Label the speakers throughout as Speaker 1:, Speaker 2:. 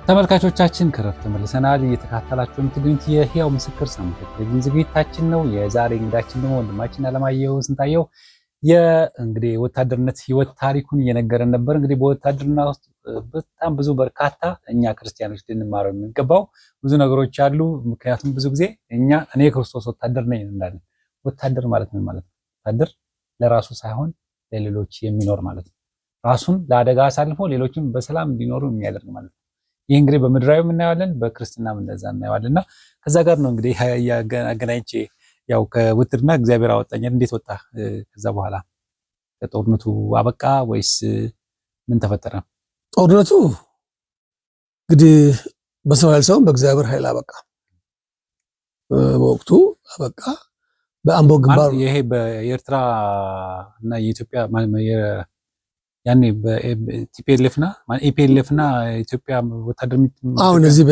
Speaker 1: ተመልካቾቻችን ከረፍት ተመልሰናል። እየተከታተላችሁ የምትገኙት የህያው ምስክር ሳምንታዊ ቴሌቪዥን ዝግጅታችን ነው። የዛሬ እንግዳችን ደግሞ ወንድማችን አለማየሁ ስንታየው የእንግዲህ ወታደርነት ህይወት ታሪኩን እየነገረን ነበር። እንግዲህ በወታደርና ውስጥ በጣም ብዙ በርካታ እኛ ክርስቲያኖች ልንማረው የሚገባው ብዙ ነገሮች አሉ። ምክንያቱም ብዙ ጊዜ እኔ የክርስቶስ ወታደር ነኝ እንላለን። ወታደር ማለት ምን ማለት ነው? ወታደር ለራሱ ሳይሆን ለሌሎች የሚኖር ማለት ነው። ራሱን ለአደጋ አሳልፎ ሌሎችም በሰላም እንዲኖሩ የሚያደርግ ማለት ነው። ይህ እንግዲህ በምድራዊ እናየዋለን፣ በክርስትናም እንደዛ እናየዋለንና ከዛ ጋር ነው እንግዲህ አገናኝቼ ያው ከውትድርና እግዚአብሔር አወጣኝ። እንዴት ወጣ? ከዛ በኋላ ጦርነቱ አበቃ ወይስ ምን ተፈጠረ?
Speaker 2: ጦርነቱ እንግዲህ በሰው ኃይል ሳይሆን በእግዚአብሔር ኃይል አበቃ። በወቅቱ አበቃ። በአምቦ ግንባር
Speaker 1: ይሄ በኤርትራ እና የኢትዮጵያ ያኔ በቲፒኤልኤፍና ኢፒኤልኤፍና ኢትዮጵያ ወታደር
Speaker 2: አሁን እዚህ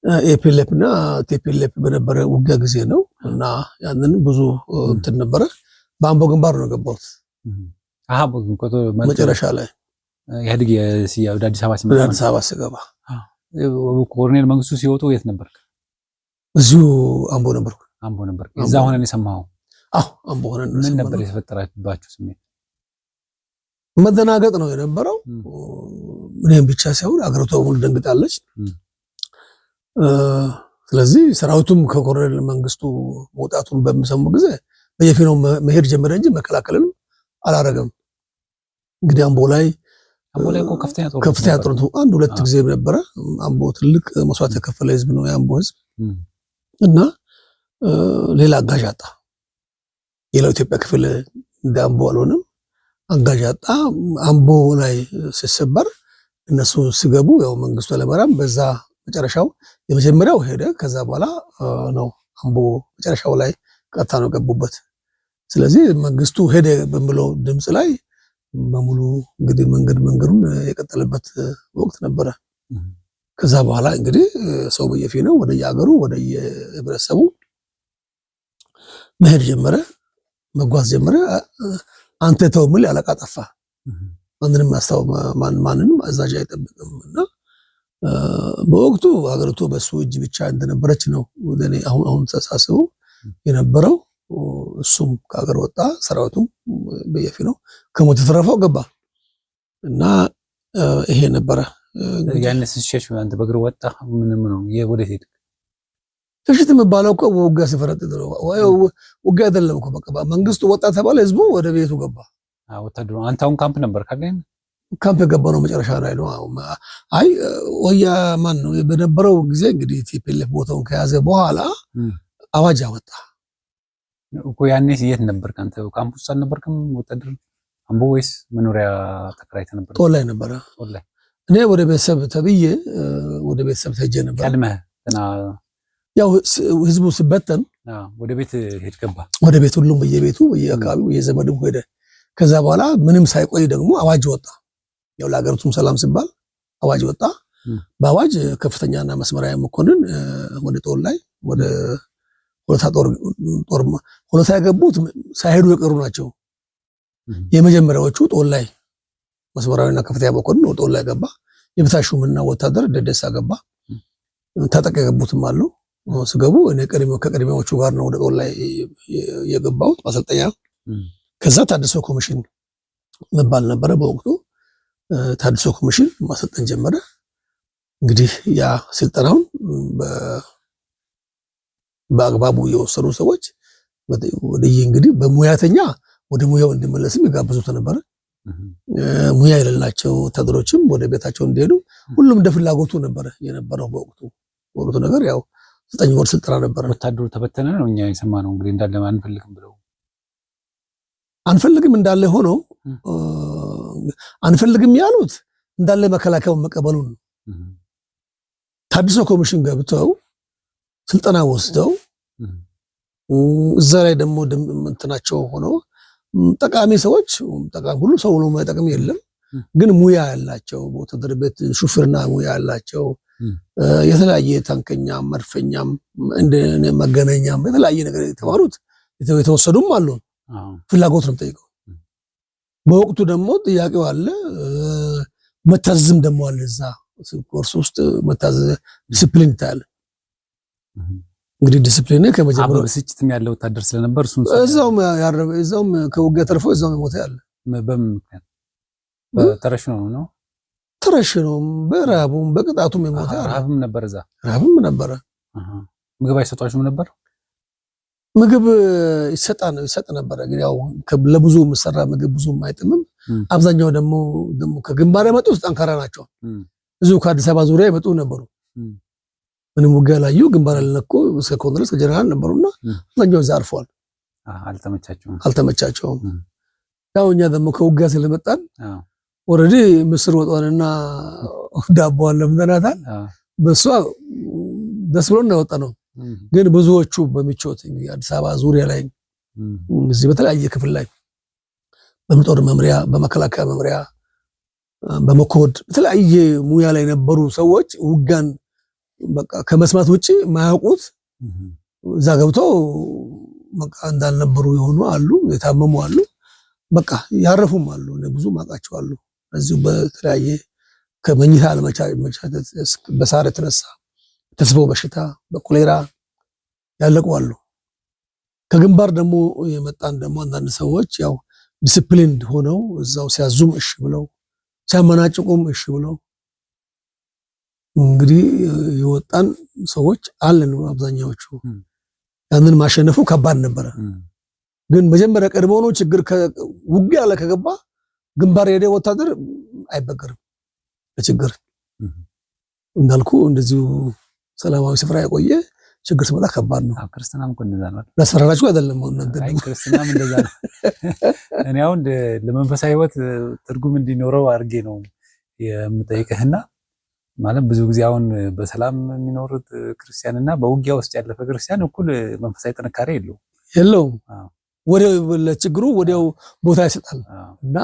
Speaker 2: በኢፒኤልኤፍና ቲፒኤልኤፍ በነበረ ውጊያ ጊዜ ነው እና ያንን ብዙ እንትን ነበረ። በአምቦ ግንባር ነው የገባሁት። መጨረሻ ላይ
Speaker 1: ኢህአዴግ ወደ አዲስ አበባ
Speaker 2: ሲገባ
Speaker 1: ኮሎኔል መንግስቱ ሲወጡ የት ነበርክ?
Speaker 2: እዚሁ አምቦ ነበርኩ።
Speaker 1: አምቦ ነበር። እዛ ሆነን የሰማኸው?
Speaker 2: አዎ አምቦ ሆነን
Speaker 1: ምን ነበር የተፈጠረባችሁ ስሜት?
Speaker 2: መደናገጥ ነው የነበረው። እኔም ብቻ ሳይሆን አገሪቷ ሙሉ ደንግጣለች። ስለዚህ ሰራዊቱም ከኮሎኔል መንግስቱ መውጣቱን በሚሰሙ ጊዜ በየፊናው መሄድ ጀመረ እንጂ መከላከልንም አላረገም። እንግዲህ አምቦ ላይ
Speaker 1: እኮ
Speaker 2: ከፍተኛ ጦርነቱ አንድ ሁለት ጊዜ ነበረ። አምቦ ትልቅ መስዋዕት የከፈለ ህዝብ ነው የአምቦ ህዝብ እና ሌላ አጋዥ አጣ። ሌላው ኢትዮጵያ ክፍል እንደ አምቦ አልሆነም። አጋዥ አጣ። አምቦ ላይ ሲሰበር እነሱ ሲገቡ ያው መንግስቱ ኃይለማርያም በዛ መጨረሻው የመጀመሪያው ሄደ። ከዛ በኋላ ነው አምቦ መጨረሻው ላይ ቀጥታ ነው ገቡበት። ስለዚህ መንግስቱ ሄደ በሚለው ድምጽ ላይ በሙሉ እንግዲህ መንገዱን የቀጠለበት ወቅት ነበረ። ከዛ በኋላ እንግዲህ ሰው በየፊናው ወደ የአገሩ ወደ የህብረተሰቡ መሄድ ጀመረ፣ መጓዝ ጀመረ። አንተ ተው የሚል አለቃ ጠፋ። ማንንም አዛዥ አይጠብቅም እና በወቅቱ ሀገሪቱ በሱ እጅ ብቻ እንደነበረች ነው ወደኔ አሁን ተሳስበው የነበረው። እሱም ከሀገር ወጣ፣ ሰራዊቱም በየፊናው ከሞት የተረፈው ገባ እና ይሄ ነበረ።
Speaker 1: ያንስ ሸሽ አንተ በእግር ወጣ ምንም ነው ወዴት ሄድክ?
Speaker 2: ሽሽት የሚባለው እኮ ውጊያ ሲፈረጥጥ ነው። ውጊያ አይደለም እኮ በቃ መንግስቱ ወጣ ተባለ፣ ህዝቡ ወደ ቤቱ ገባ።
Speaker 1: ወታደሩ አንተ አሁን ካምፕ ነበር ካገኝ
Speaker 2: ካምፕ የገባ ነው መጨረሻ ላይ ነው። አይ ወያ ማን ነው በነበረው ጊዜ እንግዲህ ቲፒኤልኤፍ ቦታውን ከያዘ በኋላ አዋጅ አወጣ
Speaker 1: እኮ። ያኔስ የት ነበር? አንተ ካምፕ ውስጥ አልነበርክም? ወታደር አምቦ ወይስ መኖሪያ ተከራይተህ ነበር?
Speaker 2: ጦር ላይ ነበረ። እኔ ወደ ቤተሰብ ተብዬ ወደ ቤተሰብ ተሄጄ ነበር።
Speaker 1: ቀድመህ
Speaker 2: ያው ህዝቡ ሲበተን
Speaker 1: ወደ ቤት ሄድ ገባ።
Speaker 2: ወደ ቤት ሁሉም በየቤቱ በየአካባቢው የዘመድም ሄደ። ከዛ በኋላ ምንም ሳይቆይ ደግሞ አዋጅ ወጣ። ያው ለሀገሪቱም ሰላም ሲባል አዋጅ ወጣ። በአዋጅ ከፍተኛና መስመራዊ መኮንን ወደ ጦር ላይ ወደ ሆለታ የገቡት ሳይሄዱ የቀሩ ናቸው። የመጀመሪያዎቹ ጦር ላይ መስመራዊና ከፍተኛ መኮንን ወደ ጦር ላይ ገባ። የበታሹምና ወታደር ደደሳ ገባ። ታጠቅ የገቡትም አሉ። ስገቡ እኔ ከቀድሞዎቹ ጋር ነው ወደ ጦር ላይ የገባሁት ማሰልጠኛ። ከዛ ታድሶ ኮሚሽን መባል ነበረ በወቅቱ። ታድሶ ኮሚሽን ማሰልጠን ጀመረ። እንግዲህ ያ ስልጠናውን በአግባቡ የወሰዱ ሰዎች ወደየ እንግዲህ በሙያተኛ ወደ ሙያው እንዲመለስም ይጋብዙት ነበር። ሙያ የሌላቸው ወታደሮችም ወደ ቤታቸው እንዲሄዱ ሁሉም እንደ ፍላጎቱ ነበረ የነበረው በወቅቱ ነገር ያው 9 ወር ስልጠና ነበረ።
Speaker 1: ወታደሩ ተበተነ ነው እኛ የሰማነው እንግዲህ እንዳለ አንፈልግም ብለው
Speaker 2: አንፈልግም እንዳለ ሆኖ አንፈልግም ያሉት እንዳለ መከላከያውን መቀበሉን ነው። ታድሶ ኮሚሽን ገብተው ስልጠና ወስደው እዛ ላይ ደግሞ እንትናቸው ሆኖ ጠቃሚ ሰዎች ሁሉ ሰው ነው ማይጠቅም የለም፣ ግን ሙያ ያላቸው ወታደር ቤት ሹፍርና ሙያ ያላቸው የተለያየ ታንከኛም መድፈኛም እንደ መገናኛም የተለያየ ነገር የተማሩት የተወሰዱም አሉ። ፍላጎት ነው ጠይቀው። በወቅቱ ደግሞ ጥያቄው አለ መታዘዝም ደግሞ አለ እዛ ኮርስ ውስጥ መታዘዝ ዲሲፕሊን ታያለ። እንግዲህ ዲሲፕሊን ከመጀመሪያው
Speaker 1: ብስጭትም ያለው ወታደር ስለነበር
Speaker 2: እዛውም ከውጊያ ተርፎ እዛው ሞተ ያለ
Speaker 1: በምን ምክንያት በተረሽኖ ነው
Speaker 2: ተረሽኖ በረሃቡም በቅጣቱም የሞተ
Speaker 1: ረሃብም ነበር። እዛ
Speaker 2: ረሃብም ነበረ።
Speaker 1: ምግብ አይሰጧችሁም ነበር?
Speaker 2: ምግብ ይሰጥ ነበር። ግን ያው ለብዙ መሰራ ምግብ ብዙም አይጥምም። አብዛኛው ደግሞ ከግንባር የመጡት ጠንካራ ናቸው። እዚሁ ከአዲስ አበባ ዙሪያ የመጡ ነበሩ። ምንም ውጊያ ላዩ ግንባር ያልነኩ እስከ ኮንግረስ ከጀነራል ነበሩና አብዛኛው እዛ አርፈዋል። አልተመቻቸውም። ያው እኛ ደግሞ ከውጊያ ስለመጣን ኦልሬዲ ምስር ወጣንና ዳቦ ለምደናታል። በሷ ደስ ብሎን ነው የወጣነው። ግን ብዙዎቹ በሚቾት እንግዲህ አዲስ አበባ ዙሪያ ላይ እዚህ በተለያየ ክፍል ላይ በምጦር መምሪያ፣ በመከላከያ መምሪያ፣ በመኮድ በተለያየ ሙያ ላይ የነበሩ ሰዎች ውጋን በቃ ከመስማት ውጪ ማያውቁት እዛ ገብተው በቃ እንዳልነበሩ የሆኑ አሉ፣ የታመሙ አሉ፣ በቃ ያረፉም አሉ። ብዙ ማቃቸው አሉ። እዚሁ በተለያየ ከመኝታ አለመቻቸት በሳር የተነሳ ተስቦ በሽታ በኮሌራ ያለቁ አሉ። ከግንባር ደግሞ የመጣን ደግሞ አንዳንድ ሰዎች ያው ዲሲፕሊንድ ሆነው እዛው ሲያዙም እሺ ብለው ሲያመናጭቁም እሺ ብለው እንግዲህ የወጣን ሰዎች አለን። አብዛኛዎቹ ያንን ማሸነፉ ከባድ ነበረ። ግን መጀመሪያ ቀድሞው ነው ችግር ውጊያ ላይ ከገባ ግንባር የሄደ ወታደር አይበገርም። ለችግር እንዳልኩ እንደዚሁ ሰላማዊ ስፍራ የቆየ ችግር ሲመጣ ከባድ ነው።
Speaker 1: ክርስትናም እኮ እንደዛ ነው።
Speaker 2: ለሰራራችሁ አይደለም
Speaker 1: አይ ክርስትናም እንደዛ ነው። እኔ አሁን ለመንፈሳዊ ህይወት ትርጉም እንዲኖረው አድርጌ ነው የምጠይቅህና ማለት ብዙ ጊዜ አሁን በሰላም የሚኖሩት ክርስቲያንና በውጊያ ውስጥ ያለፈ ክርስቲያን እኩል መንፈሳዊ ጥንካሬ የለውም። ወዲያው ለችግሩ ወዲያው ቦታ ይሰጣል እና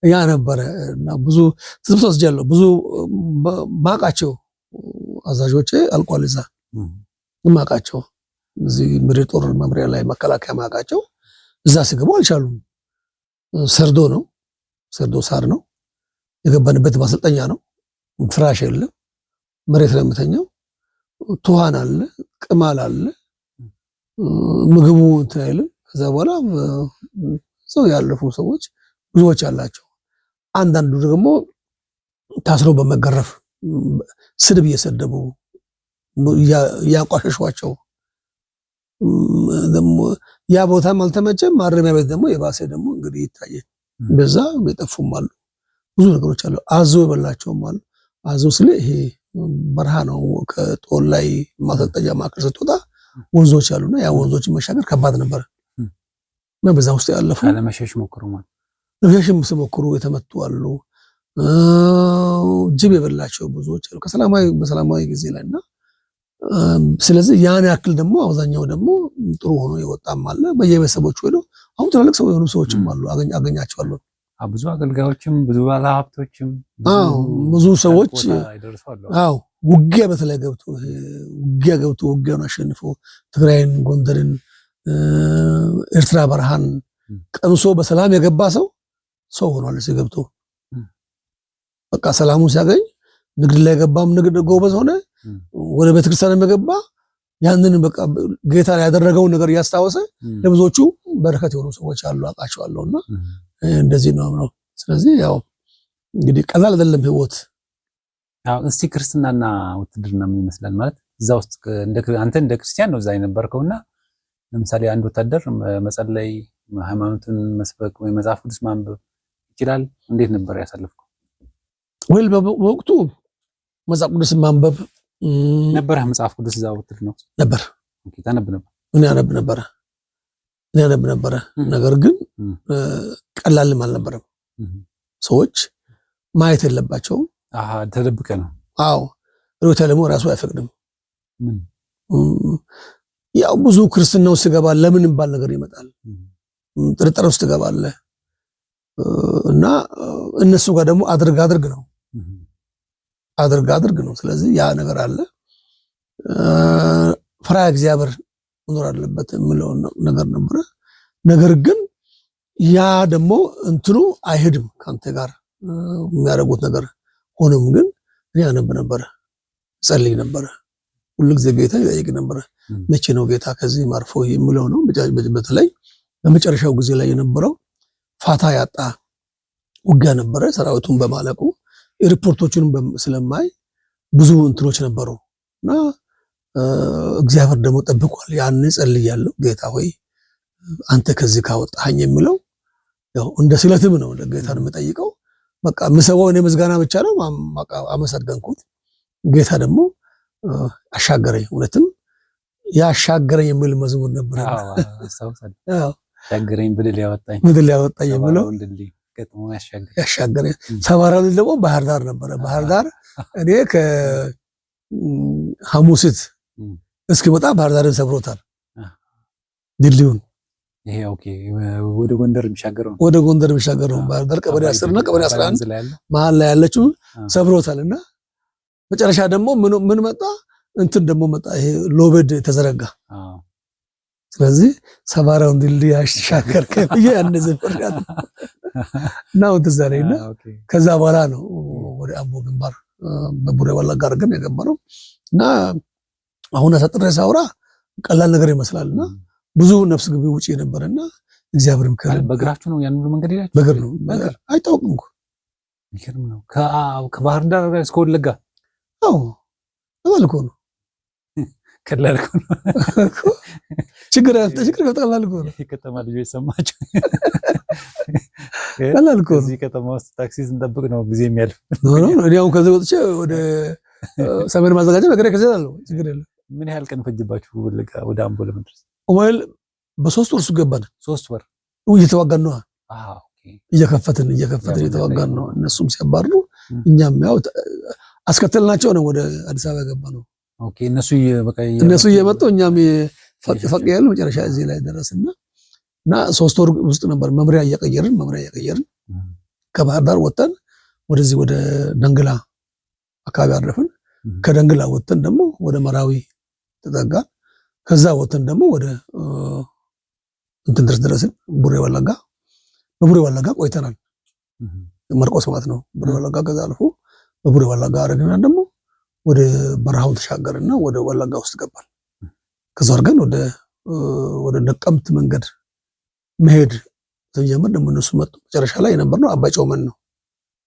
Speaker 1: ያ ነበረ እና ብዙ ትዝብት ወስጃለሁ። ብዙ ማቃቸው አዛዦቼ አልቋል። እዛ ማቃቸው እዚህ ምድር ጦር መምሪያ ላይ መከላከያ ማቃቸው እዛ ሲገቡ አልቻሉም። ሰርዶ ሳር ነው የገባንበት ማሰልጠኛ ነው። ፍራሽ የለም፣ መሬት ላይ የምተኛው ትኋን አለ፣ ቅማል አለ፣ ምግቡ እንትን አይልም። ከዛ በኋላ ሰው ያለፉ ሰዎች ብዙዎች አላቸው። አንዳንዱ ደግሞ ታስረው በመገረፍ ስድብ እየሰደቡ እያቋሸሿቸው ደግሞ ያ ቦታም አልተመቸም። ማረሚያ ቤት ደግሞ የባሰ ደግሞ እንግዲህ ይታያል። በዛ የጠፉም አሉ፣ ብዙ ነገሮች አሉ። አዞ የበላቸውም አሉ። አዞ ስለ ይሄ በረሃ ነው። ከጦር ላይ ማሰልጠኛ ማዕከል ስትወጣ ወንዞች አሉና ያ ወንዞችን መሻገር ከባድ ነበር እና በዛ ውስጥ ያለፉ ለመሸሽ ሞክሩ ማለት
Speaker 2: ለመሸሽም ሲሞክሩ የተመቱ አሉ። ጅብ የበላቸው ብዙዎች አሉ በሰላማዊ ጊዜ ላይና ስለዚህ ያን ያክል ደግሞ አብዛኛው ደግሞ ጥሩ ሆኖ የወጣም አለ። በየቤተሰቦቹ ሄደው አሁን ትላልቅ ሰው የሆኑ ሰዎችም አሉ፣ አገኛቸዋለሁ።
Speaker 1: ብዙ አገልጋዮችም ብዙ ባለሀብቶችም
Speaker 2: ብዙ ሰዎች ውጊያ በተለይ ገብቶ ውጊያውን አሸንፎ ትግራይን፣ ጎንደርን፣ ኤርትራ በረሃን ቀምሶ በሰላም የገባ ሰው ሆኗል። ሲገብቶ በቃ ሰላሙን ሲያገኝ ንግድ ላይ ገባም ንግድ ጎበዝ ሆነ። ወደ ቤተክርስቲያን የገባ ያንን በቃ ጌታ ያደረገውን ነገር እያስታወሰ ለብዙዎቹ በረከት የሆኑ ሰዎች አሉ፣ አውቃቸዋለሁና እንደዚህ ነው። ስለዚህ ያው እንግዲህ ቀላል አይደለም ህይወት።
Speaker 1: እስቲ ክርስትናና ውትድርና ምን ይመስላል ማለት እዛ ውስጥ አንተ እንደ ክርስቲያን ነው እዛ የነበርከውና ለምሳሌ አንድ ወታደር መጸለይ፣ ሃይማኖትን መስበክ ወይ መጽሐፍ ቅዱስ ማንበብ ይችላል? እንዴት ነበር ያሳለፍከው?
Speaker 2: ወይል በወቅቱ መጽሐፍ ቅዱስ ማንበብ
Speaker 1: ነበር። መጽሐፍ ቅዱስ እዛ ውትድርና ውስጥ
Speaker 2: ነበር።
Speaker 1: ኦኬ ታነብ ነበር?
Speaker 2: እኔ አነብ ነበረ። ነገር ግን ቀላልም አልነበረም። ሰዎች ማየት የለባቸውም።
Speaker 1: ተደብቀ ነው።
Speaker 2: አዎ ሮታ ደግሞ ራሱ አይፈቅድም። ያው ብዙ ክርስትናው ሲገባ ለምን ባል ነገር ይመጣል፣ ጥርጥር ውስጥ ትገባለህ እና እነሱ ጋር ደግሞ አድርግ ነው። ስለዚህ ያ ነገር አለ። ፍርሃተ እግዚአብሔር መኖር አለበት የምለው ነገር ነበረ። ነገር ግን ያ ደግሞ እንትኑ አይሄድም ካንተ ጋር የሚያደርጉት ነገር ሆኖም ግን እኔ አነብ ነበረ፣ ጸልይ ነበረ፣ ሁሉ ጊዜ ጌታ ይጠይቅ ነበረ። መቼ ነው ጌታ ከዚህ ማርፎ የሚለው ነው። በተለይ በመጨረሻው ጊዜ ላይ የነበረው ፋታ ያጣ ውጊያ ነበረ። ሰራዊቱን በማለቁ ሪፖርቶቹን ስለማይ ብዙ እንትኖች ነበሩ እና እግዚአብሔር ደግሞ ጠብቋል። ያን ጸልያለሁ፣ ጌታ ሆይ አንተ ከዚህ ካወጣኸኝ የሚለው ያው እንደ ስለትም ነው ጌታን የምጠይቀው። በቃ ምሰባው እኔ ምስጋና ብቻ ነው። አመሰገንኩት። ጌታ ደግሞ አሻገረኝ። እውነትም ያሻገረኝ የሚል መዝሙር ነበር።
Speaker 1: ያሻገረኝ ብድል ያወጣኝ
Speaker 2: የሚለው ያሻገረኝ። ሰባራው ደግሞ ባህር ዳር ነበረ። ባህር ዳር እኔ ከሐሙሲት እስኪመጣ ባህር ዳርን ሰብሮታል ድልድዩን።
Speaker 1: ይሄ ኦኬ ወደ ጎንደር የሚሻገረው
Speaker 2: ባህር ዳር ቀበሌ 10 እና ቀበሌ 11 መሀል ላይ ያለችው ሰብሮታል። እና መጨረሻ ደግሞ ምን መጣ እንትን ደግሞ መጣ፣ ይሄ ሎቤድ ተዘረጋ። ስለዚህ ሰባራውን ድልድይ አሻገርከ ብዬ ያነዘፈርካት እና ትዝ አለኝና ከዛ በኋላ ነው ወደ አምቦ ግንባር በቡሬ ወለጋ ግን የገባነው። እና አሁን አሳጥሬ ሳውራ ቀላል ነገር ይመስላልና ብዙ ነፍስ ግቢ ውጪ ነበርና እግዚአብሔርም ከለ
Speaker 1: በእግራችሁ ነው ያን መንገድ ይላችሁ?
Speaker 2: በእግር ነው አይታወቅም እኮ
Speaker 1: ይገርም ነው። ከባህር ዳር እስከ ወለጋ
Speaker 2: አዎ ቀላል እኮ ነው።
Speaker 1: ቀላል እኮ ነው።
Speaker 2: ችግር ቀላል እኮ ነው።
Speaker 1: የከተማ ልጆች ሰማችሁ?
Speaker 2: ቀላል እኮ ነው።
Speaker 1: እዚህ ከተማ ውስጥ ታክሲ ስንጠብቅ ነው ጊዜ የሚያልፍ።
Speaker 2: እኔ አሁን ከዚህ ወጥቼ ወደ ሰሜን ማዘጋጃ በእግሬ ከዚህ አለው ችግር የለም።
Speaker 1: ምን ያህል ቀን ፈጅባችሁ ወደ አምቦ ለመድረስ?
Speaker 2: ወይል በ3 ወር ገባን።
Speaker 1: 3 ወር
Speaker 2: እየተዋጋን ነው። እየከፈትን እየተዋጋን ነው። እነሱም ሲያባርሩ እኛም ያው አስከተልናቸው ነው ወደ አዲስ አበባ ገባ ነው።
Speaker 1: ኦኬ እነሱ
Speaker 2: እየመጡ እኛም ፈቅ ያለ መጨረሻ እዚህ ላይ ደረስና እና 3 ወር ውስጥ ነበር መምሪያ እየቀየርን ከባህር ዳር ወጥተን ወደዚህ ወደ ደንግላ አካባቢ አረፍን። ከደንግላ ወጥተን ደግሞ ወደ መራዊ ተጠጋን። ከዛ ወጥተን ደግሞ ወደ እንትን ድረስን ቡሬ ወለጋ። በቡሬ ወለጋ ቆይተናል። መርቆስ ማለት ነው ቡሬ ወለጋ። ከዛ አልፎ በቡሬ ወለጋ አረግና ደግሞ ወደ በረሃው ተሻገርና ወደ ወለጋ ውስጥ ገባል። ከዛ አርገን ወደ ነቀምት መንገድ መሄድ ተጀመረ። ደግሞ እነሱ መጡ። መጨረሻ ላይ የነበርነው አባጮመን ነው።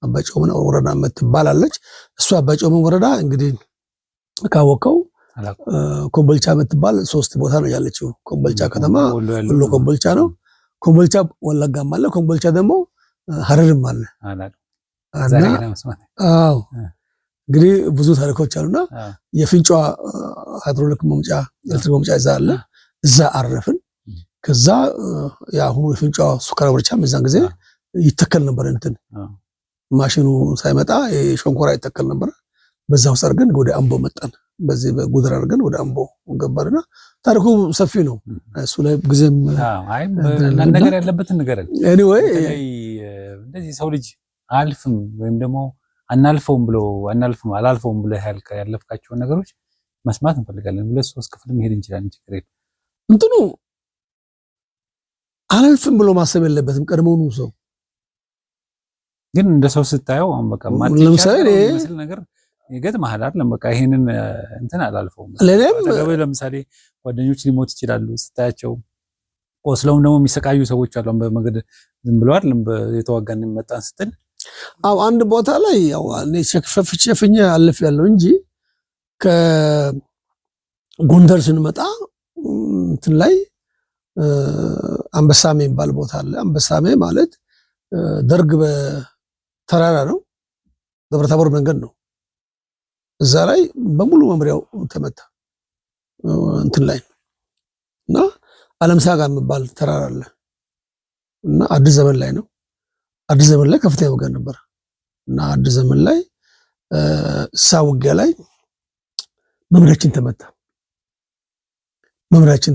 Speaker 2: አባጮመን ወረዳ የምትባላለች እሱ አባጮመን ወረዳ እንግዲህ ካወቀው ኮምቦልቻ የምትባል 3 ቦታ ነው ያለችው። ኮምቦልቻ ከተማ ሁሉ ኮምቦልቻ ነው። ኮምቦልቻ ወለጋም አለ። ኮምቦልቻ ደግሞ ሀረርም አለ። አዎ እንግዲህ ብዙ ታሪኮች አሉና የፍንጫ ሃይድሮሊክ መምጫ ኤሌክትሪክ መምጫ እዛ አለ። እዛ አረፍን። ከዛ ያሁኑ የፍንጫ ሱካር ብርቻ መዛን ጊዜ ይተከል ነበር። እንትን ማሽኑ ሳይመጣ ሸንኮራ ይተከል ነበር። በዛ ውስጥ አድርገን ወደ አምቦ መጣን። በዚህ በጉድር አድርገን ወደ አምቦ ገባንና ታሪኩ ሰፊ ነው። እሱ ላይ ጊዜም
Speaker 1: ነገር ያለበትን ነገር
Speaker 2: ኤኒዌይ
Speaker 1: እንደዚህ ሰው ልጅ አልፍም ወይም ደግሞ አናልፈውም ብሎ ያለፍካቸውን ነገሮች መስማት እንፈልጋለን። 2-3 ክፍል መሄድ እንችላለን። ችግር የለም።
Speaker 2: እንትኑ አላልፍም ብሎ ማሰብ የለበትም ቀድሞውኑ ሰው።
Speaker 1: ግን እንደ ሰው ስታየው በቃ
Speaker 2: ለምሳሌ
Speaker 1: ነገር ይገጥምሃል አይደል? በቃ ይሄንን እንትን አላልፈውም። ለምሳሌ ጓደኞች ሊሞት ይችላሉ ስታያቸው፣ ቆስለውም ደግሞ የሚሰቃዩ ሰዎች አሉ። በመንገድ ዝም ብለው አይደለም የተዋጋን መጣን ስትል
Speaker 2: አንድ ቦታ ላይ ያው እኔ ሸፍቼ አልፍ ያለው እንጂ ከጎንደር ስንመጣ እንትን ላይ አንበሳሜ የሚባል ቦታ አለ። አንበሳሜ ማለት ደርግ በተራራ ነው፣ ደብረታቦር መንገድ ነው። እዛ ላይ በሙሉ መምሪያው ተመታ እንትን ላይ እና አለምሳጋ የሚባል ተራራ አለ እና አዲስ ዘመን ላይ ነው። አዲስ ዘመን ላይ ከፍተኛ ውጊያ ነበር እና አዲስ ዘመን ላይ እሳ ውጊያ ላይ መምሪያችን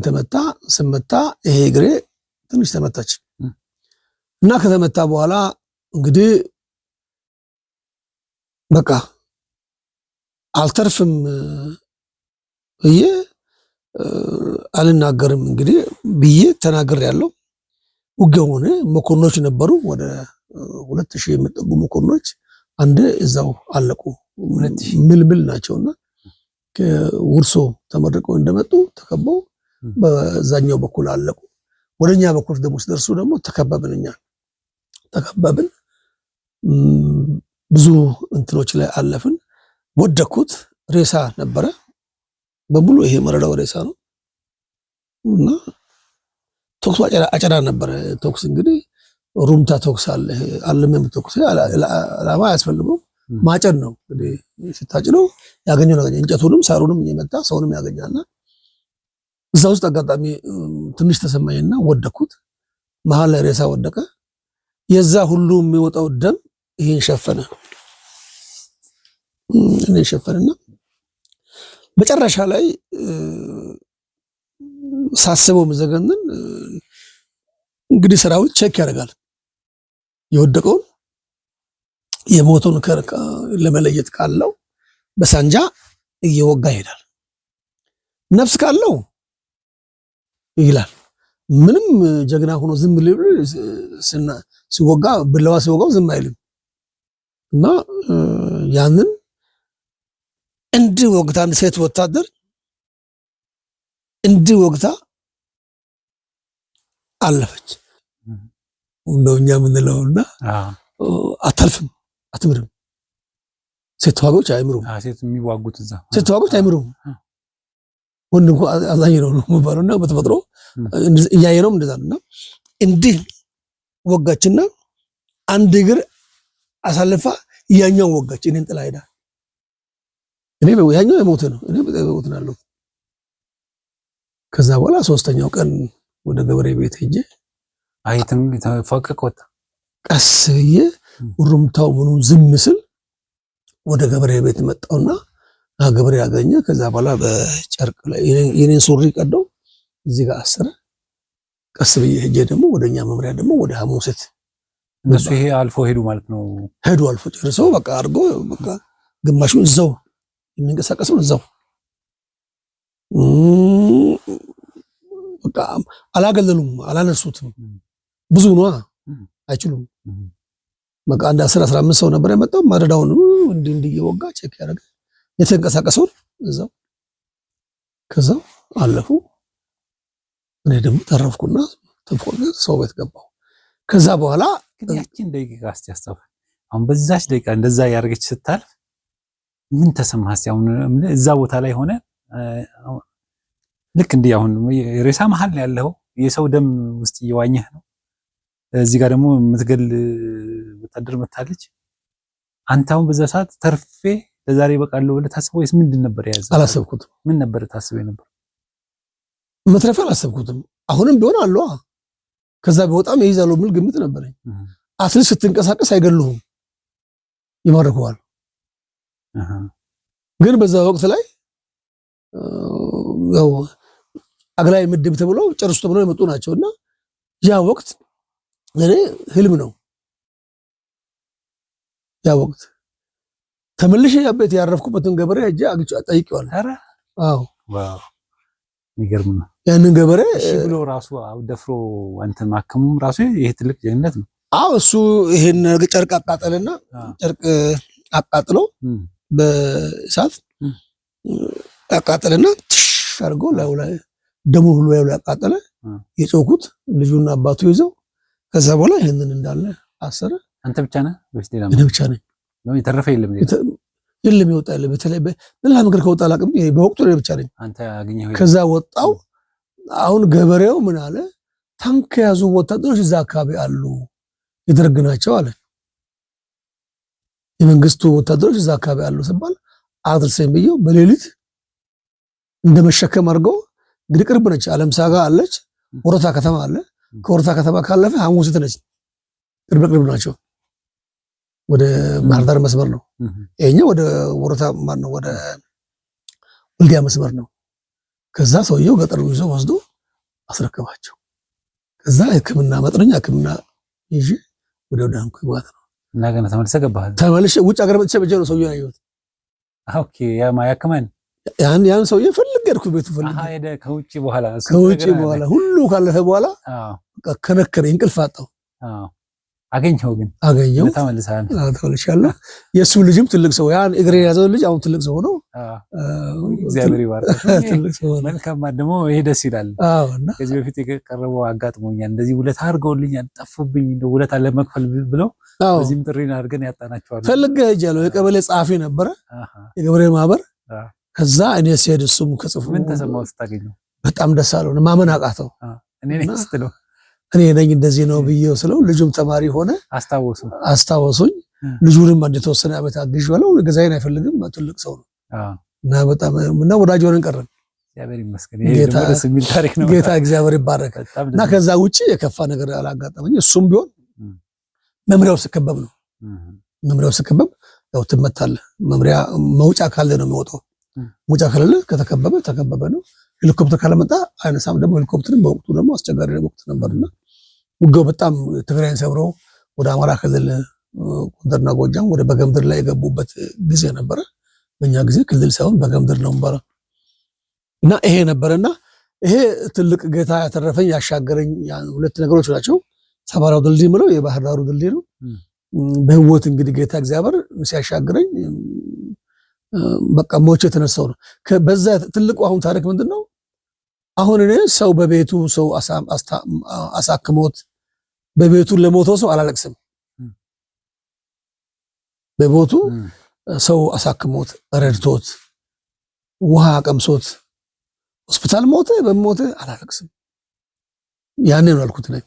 Speaker 2: ተመታ። ስመታ ይሄ እግሬ ትንሽ ተመታች እና ከተመታ በኋላ እንግዲህ በቃ አልተርፍም ብዬ አልናገርም እንግዲህ ብዬ ተናገር ያለው ውጊያው ሆነ። መኮንኖች ነበሩ ወደ 2000 የሚጠጉ መኮንኖች አንድ እዛው አለቁ። ምልምል ናቸውና ከውርሶ ተመርቀው እንደመጡ ተከበው በዛኛው በኩል አለቁ። ወደኛ በኩል ደግሞ ሲደርሱ ደግሞ ተከበብን። ብዙ እንትኖች ላይ አለፍን። ወደኩት። ሬሳ ነበረ በሙሉ። ይሄ መረዳው ሬሳ ነው እና ተኩስ አጨዳ ነበረ። ተኩስ እንግዲህ ሩምታ ተኩስ አለ። አለምም ተኩስ አላማ ያስፈልገው ማጨድ ነው እንግዲህ። ስታጭደው ያገኘው ነገር እንጨቱንም ሳሩንም እየመታ ሰውንም ያገኛልና እዛ ውስጥ አጋጣሚ ትንሽ ተሰማኝና ወደኩት። መሀል ላይ ሬሳ ወደቀ። የዛ ሁሉ የሚወጣው ደም ይሄን ሸፈነ። እኔን ሸፈነና መጨረሻ ላይ ሳስበው መዘገንን እንግዲህ ሰራዊት ቼክ ያደርጋል። የወደቀውን የሞተውን ለመለየት ካለው በሳንጃ እየወጋ ይሄዳል። ነፍስ ካለው ይላል። ምንም ጀግና ሆኖ ዝም ብሎ ሲወጋ ብለዋ ሲወጋው ዝም አይልም እና ያንን እንዲህ ወግታ አንድ ሴት ወታደር እንዲህ ወግታ አለፈች። እንደኛ ምንለውና አታልፍም፣ አትምርም። ሴት ተዋጊዎች አይምሩም።
Speaker 1: ሴት የሚዋጉት እዛ
Speaker 2: ሴት ተዋጊዎች አይምሩም። ወንድ እንኳን አዛኝ ነው የሚባለውና በተፈጥሮ እያየነው እንደዛ ነውና እንዲህ ወጋችና አንድ እግር አሳልፋ ያኛው ወጋች። እኔን ጥላ ሄዳ እኔ ያኛው የሞተ ነው፣ እኔ በሞት ነው ያለው። ከዛ በኋላ ሶስተኛው ቀን ወደ ገበሬ ቤት ሄጄ
Speaker 1: አይተም ተፈቀቀ ወጣ።
Speaker 2: ቀስ ብዬ ሩምታው ምኑ ዝም ስል ወደ ገበሬ ቤት መጣውና ገበሬ ያገኘ። ከዛ በኋላ በጨርቅ ላይ የኔን ሱሪ ቀደው እዚህ ጋር አሰረ። ቀስ ብዬ ሄጄ ደግሞ ወደኛ መምሪያ ደግሞ ወደ ሐሙሴት
Speaker 1: እነሱ ይሄ አልፎ ሄዱ ማለት ነው።
Speaker 2: ሄዱ አልፎ ጨርሰው በቃ አድርጎ በቃ ግማሹን እዛው የሚንቀሳቀሰው እዛው በቃ አላገለሉም፣ አላነሱትም። ብዙ ነው አይችሉም። በቃ አንድ 10-15 ሰው ነበር የመጣው። ማረዳውን እንዲህ እየወጋ ቼክ ያደረገ የተንቀሳቀሰውን እዛው ከዛው አለፉ። እኔ ደግሞ ተረፍኩና ተፎቀ ሰው ቤት ገባሁ። ከዛ በኋላ
Speaker 1: ያቺን ደቂቃ አስተያስተው አሁን በዛች ደቂቃ እንደዛ ያርገች ስታልፍ ምን ተሰማህ? አሁን እዛ ቦታ ላይ ሆነ ልክ እንዲህ አሁን ሬሳ መሀል ያለው የሰው ደም ውስጥ እየዋኘህ ነው። እዚህ ጋር ደግሞ የምትገል ወታደር መታለች። አንተ አሁን በዛ ሰዓት ተርፌ ለዛሬ በቃለሁ ብለህ ታስበው ወይስ ምንድን ነበር ያዘ?
Speaker 2: አላሰብኩትም።
Speaker 1: ምን ነበር ታስበው ነበር?
Speaker 2: መትረፍ አላሰብኩትም። አሁንም ቢሆን አለዋ ከዛ በወጣም ይይዛሉ የሚል ግምት ነበረኝ። አትሊስት ስትንቀሳቀስ አይገሉህም፣ ይማርኩዋል። ግን በዛ ወቅት ላይ ያው አግላይ ምድብ ተብሎ ጨርሱ ተብሎ የመጡ ናቸውና ያ ወቅት ለኔ ህልም ነው። ያ ወቅት ተመልሼ ያቤት ያረፍኩበትን ገበሬ እጄ አግጭ ጠይቄዋለሁ።
Speaker 1: አረ
Speaker 2: አዎ
Speaker 1: ዋው የሚገርም ነው።
Speaker 2: ያንን ገበሬ
Speaker 1: እሺ ብሎ ራሱ ደፍሮ አንተን ማከሙ ራሱ ይሄ ትልቅ ጀግንነት ነው።
Speaker 2: አዎ እሱ ይሄን ጨርቅ አቃጠለና ጨርቅ አቃጥሎ በእሳት አቃጠለና አርጎ ላይ ደሙ ሁሉ ላይ አቃጠለ። የጮኩት ልጁና አባቱ ይዘው ከዛ በኋላ ይሄንን እንዳለ አሰረ።
Speaker 1: አንተ ብቻ ነህ ወይስ ሌላ?
Speaker 2: እኔ ብቻ ነኝ።
Speaker 1: ነው የተረፈ የለም
Speaker 2: ይወጣ የለም። በተለይ በሌላ ነገር ከወጣ አላውቅም። በወቅቱ እኔ ብቻ ነኝ።
Speaker 1: አንተ አገኘኸው?
Speaker 2: ከዛ ወጣው። አሁን ገበሬው ምን አለ? ታንክ ያዙ ወታደሮች እዛ አካባቢ አሉ፣ የደርግ ናቸው አለ። የመንግስቱ ወታደሮች እዛ አካባቢ አሉ ሲባል አድርሰኝ ብየው በሌሊት እንደመሸከም አድርገው እንግዲህ ቅርብ ነች። አለምሳጋ አለች፣ ወረታ ከተማ አለ። ከወረታ ከተማ ካለፈ ሐሙሲት ነች። ቅርብ ናቸው። ወደ ባህር ዳር መስመር ነው። ይሄኛው ወደ ወረታ ማን ነው? ወደ ወልዲያ መስመር ነው። ከዛ ሰውየው ገጠሩ ይዞ ወስዶ አስረከባቸው። ከዛ ሕክምና መጥረኛ ሕክምና ይዤ ወደ ዳንኩ ማለት ነው።
Speaker 1: እና ገና ተመልሰህ ገባህ?
Speaker 2: ተመልሼ ውጭ ሀገር መጥቼ በጀ ነው ሰውየው ያየሁት።
Speaker 1: ኦኬ ያከመን
Speaker 2: ያን ሰውዬ ፈልጌ እርኩ ቤቱ ፈልጌ
Speaker 1: ሄደ። ከውጭ በኋላ
Speaker 2: ሁሉ ካለፈ በኋላ ከነከረኝ፣ እንቅልፍ አጣሁ።
Speaker 1: አገኘው ግን
Speaker 2: አገኘው ተመልሻለሁ። የሱ ልጅም ትልቅ ሰው ያን እግሬ ያዘው ልጅ አሁን ትልቅ ሰው ነው።
Speaker 1: እግዚአብሔር ይባርክ። መልካም ደግሞ ይሄ ደስ ይላል። ከዚህ በፊት የቀረበው አጋጥሞኛል። እንደዚህ ውለታ አድርገውልኛል ጠፉብኝ ውለታ ለመክፈል ብለው በዚህም ጥሪን አድርገን ያጣናቸዋል።
Speaker 2: ፈልገህ ሄጃለሁ። የቀበሌ ጸሐፊ ነበረ የገበሬ ማህበር። ከዛ እኔ ሲሄድ እሱም ከጽፉ
Speaker 1: ምን ተሰማው ስታገኘው?
Speaker 2: በጣም ደስ አለው። ማመን አቃተው።
Speaker 1: እኔ ነኝ ስትለው
Speaker 2: እኔ ነኝ እንደዚህ ነው ብዬው ስለው ልጁም ተማሪ ሆነ። አስታወሱኝ። ልጁንም አንድ የተወሰነ ዓመት አግዤዋለሁ። ገዛይን አይፈልግም ትልቅ ሰው ነው እና በጣም እና ወዳጅ ሆነን ቀረን።
Speaker 1: እግዚአብሔር ይመስገን። ይሄ ደግሞ ደስ የሚል ታሪክ ነው።
Speaker 2: ጌታ እግዚአብሔር ይባረክ። እና ከዛ ውጪ የከፋ ነገር አላጋጠመኝ። እሱም ቢሆን መምሪያው ስከበብ ነው። መምሪያው ስከበብ ያው ትመታለህ። መምሪያ መውጫ ካለ ነው የሚወጣው። መውጫ ካለ ተከበበ ነው። ሄሊኮፕተር ካለመጣ አይነሳም። ደግሞ ሄሊኮፕተርን በወቅቱ ደግሞ አስቸጋሪ ወቅት ነበርና ውጋው በጣም ትግራይን ሰብረው ወደ አማራ ክልል ጎንደርና ጎጃም ወደ በገምድር ላይ የገቡበት ጊዜ ነበረ። በእኛ ጊዜ ክልል ሳይሆን በገምድር ነው ነበረ እና ይሄ ነበረና ይሄ ትልቅ ጌታ ያተረፈኝ ያሻገረኝ ሁለት ነገሮች ናቸው። ሰባራው ድልድይ ምለው የባህር ዳሩ ድልድይ ነው። በህይወት እንግዲህ ጌታ እግዚአብሔር ሲያሻግረኝ በቃ ሞቼ የተነሳው ነው። በዛ ትልቁ አሁን ታሪክ ምንድነው? አሁን እኔ ሰው በቤቱ ሰው አሳክሞት በቤቱ ለሞተው ሰው አላለቅስም። በቤቱ ሰው አሳክሞት ረድቶት ውሃ ቀምሶት ሆስፒታል ሞተ በሞተ አላለቅስም። ያኔ ነው አልኩት ነኝ።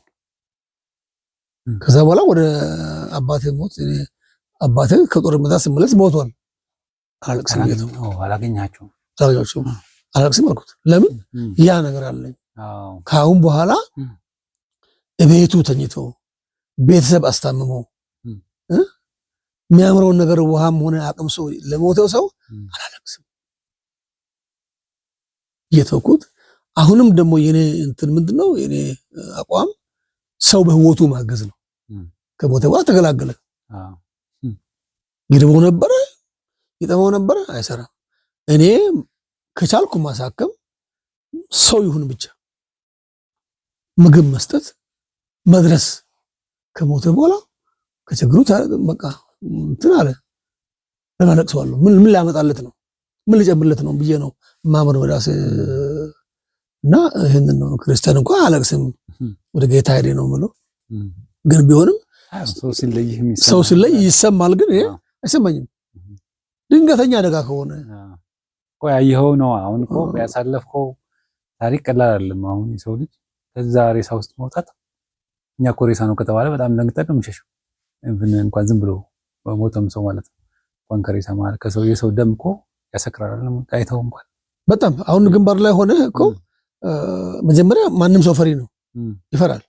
Speaker 2: ከዛ በኋላ ወደ አባቴ ሞት እኔ አባቴ ከጦር ሜዳ ሲመለስ ሞቷል። አላለቅስም።
Speaker 1: አላገኛቸውም
Speaker 2: አላለቅስም አልኩት። ለምን ያ ነገር አለኝ። ከአሁን በኋላ ቤቱ ተኝቶ ቤተሰብ አስታምሞ የሚያምረውን ነገር ውሃም ሆነ አቅምሶ ለሞተው ሰው አላለቅስም እየተውኩት። አሁንም ደግሞ የኔ እንትን ምንድነው የኔ አቋም ሰው በህይወቱ ማገዝ ነው። ከሞተ በኋላ ተገላገለ። ይርበው ነበረ ይጠማው ነበረ አይሰራም። እኔ ከቻልኩ ማሳከም ሰው ይሁን ብቻ ምግብ መስጠት መድረስ ከሞተ በኋላ ከችግሩ በቃ እንትን አለ ለማለቅሰዋለሁ። ምን ላመጣለት ነው ምን ልጨምርለት ነው ብዬ ነው ማመን ወዳሴ እና ይሄንን ነው ክርስቲያን እንኳን አለቅስም ወደ ጌታ ሄደ ነው ማለት ግን ቢሆንም ሰው ሲለይ ይሰማል። ግን ይሄ አይሰማኝም። ድንገተኛ አደጋ ከሆነ
Speaker 1: ቆይ ያየኸው ነው። አሁን እኮ ያሳለፍከው ታሪክ ቀላል አይደለም። አሁን የሰው ልጅ ከዛ ሬሳ ውስጥ መውጣት እኛ እኮ ሬሳ ነው ከተባለ በጣም ደንግጠን ነው የምንሸሸው። እንኳን ዝም ብሎ በሞተም ሰው ማለት ነው እንኳን ከሬሳ ማለት ከሰው የሰው ደም እኮ ያሰክራል አይደለም? አይተው እንኳን
Speaker 2: በጣም አሁን ግንባር ላይ ሆነ እኮ መጀመሪያ ማንም ሰው ፈሪ ነው ይፈራል።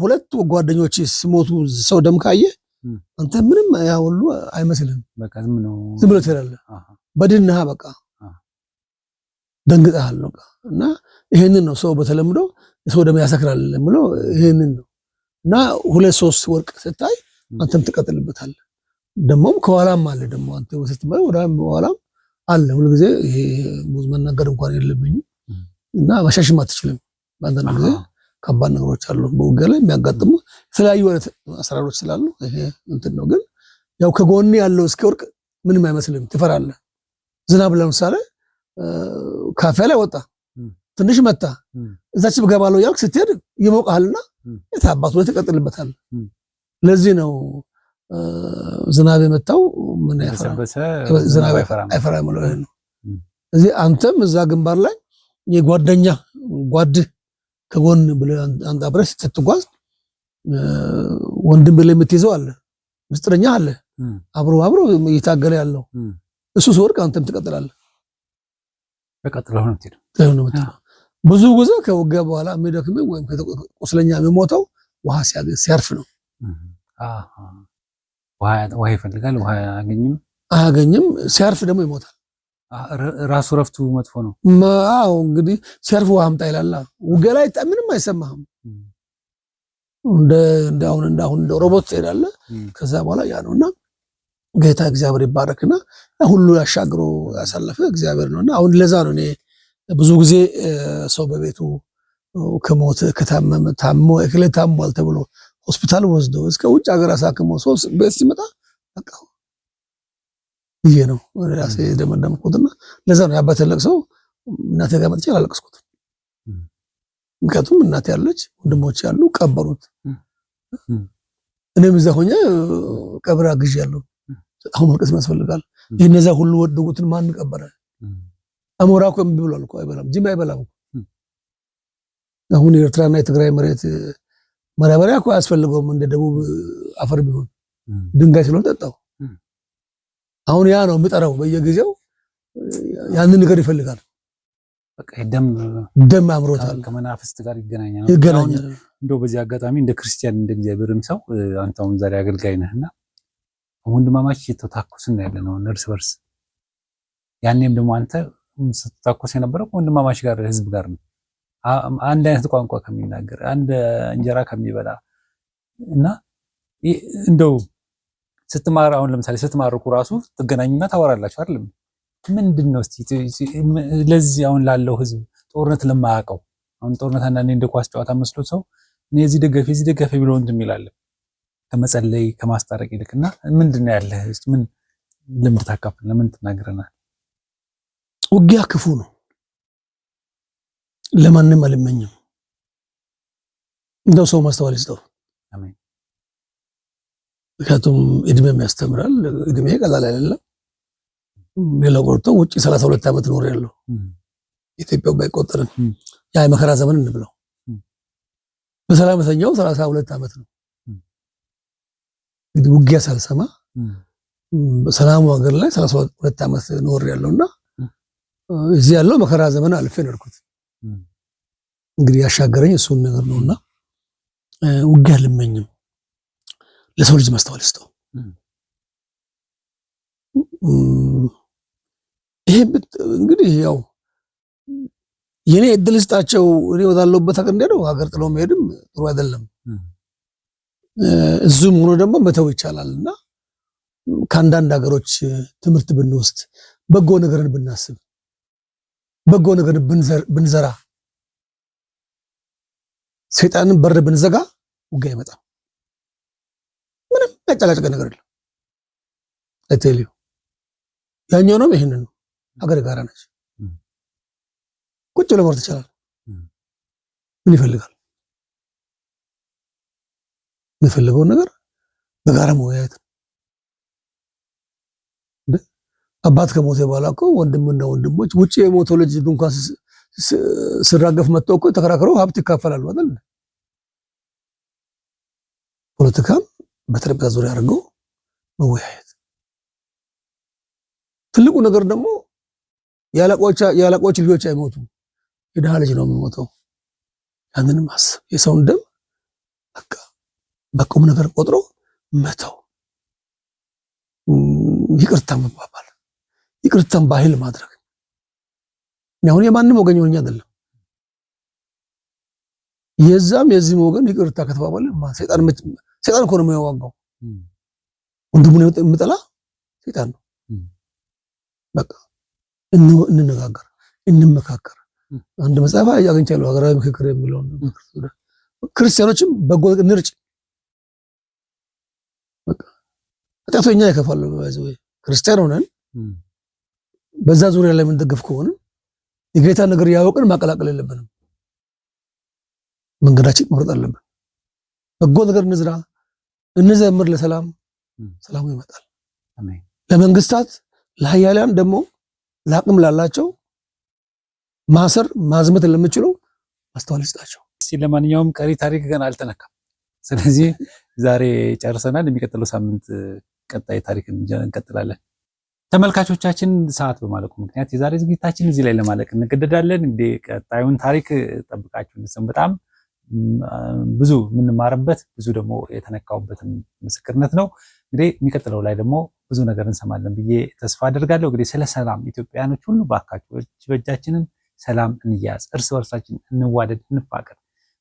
Speaker 2: ሁለት ጓደኞች ሲሞቱ ሰው ደም ካየ አንተ ምንም ያ ሁሉ አይመስልም።
Speaker 1: በቃ ዝም
Speaker 2: ብሎ ትላለህ። በድንሃ በቃ ደንግጠሃል በቃ። እና ይሄንን ነው ሰው በተለምዶ ሰው ደም ያሰክራል ብሎ ይሄንን ነው። እና 2-3 ወርቅ ስታይ አንተም ትቀጥልበታለህ። ደሞም ከኋላም አለ ደሞ አንተ ስትመራ ወዳም በኋላም አለ። ሁሉ ጊዜ ይሄ ብዙ መናገር እንኳን የለብኝም እና መሻሽም አትችልም። በአንዳንድ ጊዜ ከባድ ነገሮች አሉ በውጊያ ላይ የሚያጋጥሙ የተለያዩ አይነት አሰራሮች ስላሉ ይሄ እንትን ነው። ግን ያው ከጎን ያለው እስከ ወርቅ ምንም አይመስልም፣ ትፈራለህ። ዝናብ ለምሳሌ ካፌ ላይ ወጣ ትንሽ መታ እዛች በገባለው ያልክ ስትሄድ ይሞቃልና የታባቱ ላይ ተቀጥልበታል። ለዚህ ነው ዝናብ የመታው ምን ያፈራል ዝናብ አይፈራም ብለው ይሄ ነው። እዚህ አንተም እዛ ግንባር ላይ የጓደኛ ጓድ ከጎን ብለህ አንተ አብረህ ስትጓዝ ወንድም ብለህ የምትይዘው አለ፣ ምስጥረኛ አለ፣ አብሮ እየታገለ ያለው እሱ ሲወርቅ አንተም ትቀጥላለህ።
Speaker 1: በቀጥለው ነው የምትሄደው።
Speaker 2: ብዙ ጊዜ ከውጊያ በኋላ የሚደክመው ወይም ቁስለኛ የሚሞተው ውሃ ሲያርፍ ነው።
Speaker 1: ውሃ ይፈልጋል፣ ውሃ አያገኝም።
Speaker 2: ሲያርፍ ደግሞ ይሞታል።
Speaker 1: ራሱ ረፍቱ መጥፎ ነው።
Speaker 2: አዎ እንግዲህ ሲያርፍ ውሃ አምጣ ይላል። ውጊያ ላይ ምንም አይሰማህም። እንደ ሮቦት ትሄዳለህ። ከዛ በኋላ ያ ነውና ጌታ እግዚአብሔር ይባረክና ሁሉ ያሻግሮ ያሳለፈ እግዚአብሔር ነውና አሁን ለዛ ነው እኔ ብዙ ጊዜ ሰው በቤቱ ከሞተ ከታመመ ታሞ እክለ ታሟል ተብሎ ሆስፒታል ወስዶ እስከ ውጭ ሀገር አሳክሞ ሶስት ቤት ሲመጣ በቃ ይሄ ነው ራሴ ደመደምኩትና ለዛ ነው ያባተ ለቅሰው እናቴ ጋር መጥቼ አላለቅስኩት። ምክንያቱም እናቴ ያለች ወንድሞች ያሉ ቀበሩት። እኔም እዛ ሆኜ ቀብራ ግዥ ያለው አሁን መልቀስ ያስፈልጋል። እነዛ ሁሉ ወደጉትን ማን ቀበረ? አሞራ እኮ እምቢ ብሏል እኮ አይበላም፣ ጅብ አይበላም። አሁን የኤርትራና የትግራይ መሬት ማዳበሪያ እኮ አያስፈልገውም። እንደ ደቡብ አፈር ቢሆን ድንጋይ ስለሆነ ጠጣው። አሁን ያ ነው የሚጠራው በየጊዜው ያንን ነገር ይፈልጋል።
Speaker 1: በቃ ደም አምሮታል፣ ከመናፍስት ጋር ይገናኛል። እንደው በዚህ አጋጣሚ እንደ ክርስቲያን እንደ እግዚአብሔርም ሰው አንተውም ዛሬ አገልጋይ ነህና ወንድማማች የተታኩስና ያለ ነው እርስ በርስ። ያኔም ደግሞ አንተ ስትታኩስ የነበረው ወንድማማች ጋር ህዝብ ጋር ነው። አንድ አይነት ቋንቋ ከሚናገር አንድ እንጀራ ከሚበላ እና እንደው ስትማር አሁን ለምሳሌ ስትማርኩ ራሱ ትገናኙና ታወራላችሁ አይደል? ምንድነው እስቲ ለዚህ አሁን ላለው ህዝብ ጦርነት ለማያውቀው አሁን ጦርነት አንዳንዴ እንደ ኳስ ጨዋታ መስሎት ሰው እኔ እዚህ ደገፈ ብሎ እንትን ይላል ከመጸለይ ከማስታረቅ ይልቅና ምንድነው ያለህ ምን ልምድ ታካፍል ለምን ትናገረናል?
Speaker 2: ውጊያ ክፉ ነው፣ ለማንም አልመኝም። እንደው ሰው ማስተዋል ይስጠው።
Speaker 1: አሜን።
Speaker 2: ምክንያቱም እድሜም ያስተምራል። እድሜ ቀላል አይደለም። ሌላው ቆርጦ ውጪ 32 ዓመት ኖር ያለው ኢትዮጵያው ባይቆጠርም ያ የመከራ ዘመን እንብለው በሰላምተኛው 32 ዓመት ነው እንግዲህ ውጊያ ሳልሰማ በሰላሙ ሀገር ላይ 32 ዓመት ኖር ያለውና እዚህ ያለው መከራ ዘመን አልፌ ነርኩት። እንግዲህ ያሻገረኝ እሱን ነገር ነውና ውጊያ አልመኝም። ለሰው ልጅ ማስተዋል ይስጠው። ይሄ እንግዲህ ያው የኔ እድል ስጣቸው እኔ ወዳለሁበት ሀገር እንደው ሀገር ጥሎ መሄድም ጥሩ አይደለም። እዚህም ሆኖ ደግሞ መተው ይቻላልና ከአንዳንድ ሀገሮች ትምህርት ብንወስድ በጎ ነገርን ብናስብ በጎ ነገርን ብንዘራ ሰይጣንን በር ብንዘጋ ውጊያ አይመጣም። ምንም ያጨቃጨቀ ነገር የለም። አይተልዩ ያኛው ነው ይሄንን ነው ሀገር ጋራ ነች። ቁጭ ለማለት ይችላል። ምን ይፈልጋል? የሚፈልገውን ነገር በጋራ መወያየት። አባት ከሞተ በኋላ እኮ ወንድምና ወንድሞች ውጪ የሞተው ልጅ እንኳን ስራገፍ መጥተው እኮ ተከራክረው ሀብት ይካፈላሉ አይደል? ፖለቲካም በጠረጴዛ ዙሪያ አድርገው መወያየት። ትልቁ ነገር ደግሞ ያለቆች ልጆች አይሞቱም፣ የድሃ ልጅ ነው የሚሞተው። ያንንም አስብ። የሰውን ደም በቃ በቁም ነገር ቆጥሮ መተው፣ ይቅርታ መባባል፣ ይቅርታን ባህል ማድረግ። አሁን የማንም ወገን ሆኜ አይደለም፣ የዛም የዚህም ወገን ይቅርታ ከተባባለ ሰይጣን እኮ ነው የሚያዋጋው። ወንድሙን የምጠላ ሰይጣን ነው። በቃ እንነጋገር፣ እንመካከር። አንድ መጽሐፍ አግኝቻለሁ ሀገራዊ ምክክር የሚለው ክርስቲያኖችም በጎ እንርጭ። በቃ ኃጢአተኛ ይከፋል። ክርስቲያን ሆነን በዛ ዙሪያ ላይ የምንደግፍ ከሆነ የጌታ ነገር ያወቅን ማቀላቀል የለብንም። መንገዳችን መምረጥ አለብን። በጎ ነገር እንዝራ፣ እንዘምር ለሰላም፣ ሰላሙ ይመጣል።
Speaker 1: አሜን።
Speaker 2: ለመንግስታት ለሀያላን ደግሞ ለአቅም ላላቸው ማሰር ማዝመት ለምችሉ ማስተዋል ይስጣቸው።
Speaker 1: ለማንኛውም ቀሪ ታሪክ ገና አልተነካም። ስለዚህ ዛሬ ጨርሰናል። የሚቀጥለው ሳምንት ቀጣይ ታሪክ እንቀጥላለን። ተመልካቾቻችን ሰዓት በማለቁ ምክንያት የዛሬ ዝግጅታችን እዚህ ላይ ለማለቅ እንገደዳለን። እንግዲህ ቀጣዩን ታሪክ ጠብቃችሁ እንድትሰሙ በጣም ብዙ የምንማርበት ብዙ ደግሞ የተነካውበትን ምስክርነት ነው። እንግዲህ የሚቀጥለው ላይ ደግሞ ብዙ ነገር እንሰማለን ብዬ ተስፋ አደርጋለሁ። እንግዲህ ስለ ሰላም ኢትዮጵያኖች ሁሉ ባካችሁ በእጃችንን ሰላም እንያዝ፣ እርስ በርሳችን እንዋደድ፣ እንፋቀር።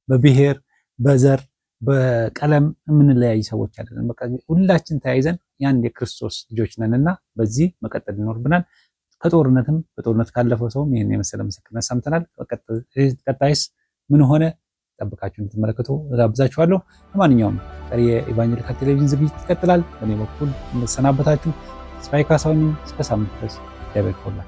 Speaker 1: በብሔር በዘር በቀለም የምንለያይ ሰዎች አይደለም። በቃ ሁላችን ተያይዘን ያን የክርስቶስ ልጆች ነንና በዚህ መቀጠል ይኖርብናል። ከጦርነትም በጦርነት ካለፈው ሰውም ይህን የመሰለ ምስክርነት ሰምተናል። ቀጣይስ ምን ሆነ? ጠብቃችሁ እንድትመለከቱ ጋብዛችኋለሁ። ለማንኛውም ቀሪ የኢቫንጀሊካል ቴሌቪዥን ዝግጅት ይቀጥላል። በእኔ በኩል እንሰናበታችሁ። ተስፋዬ ካሳሁን እስከ ሳምንት ድረስ ደበቆላችሁ።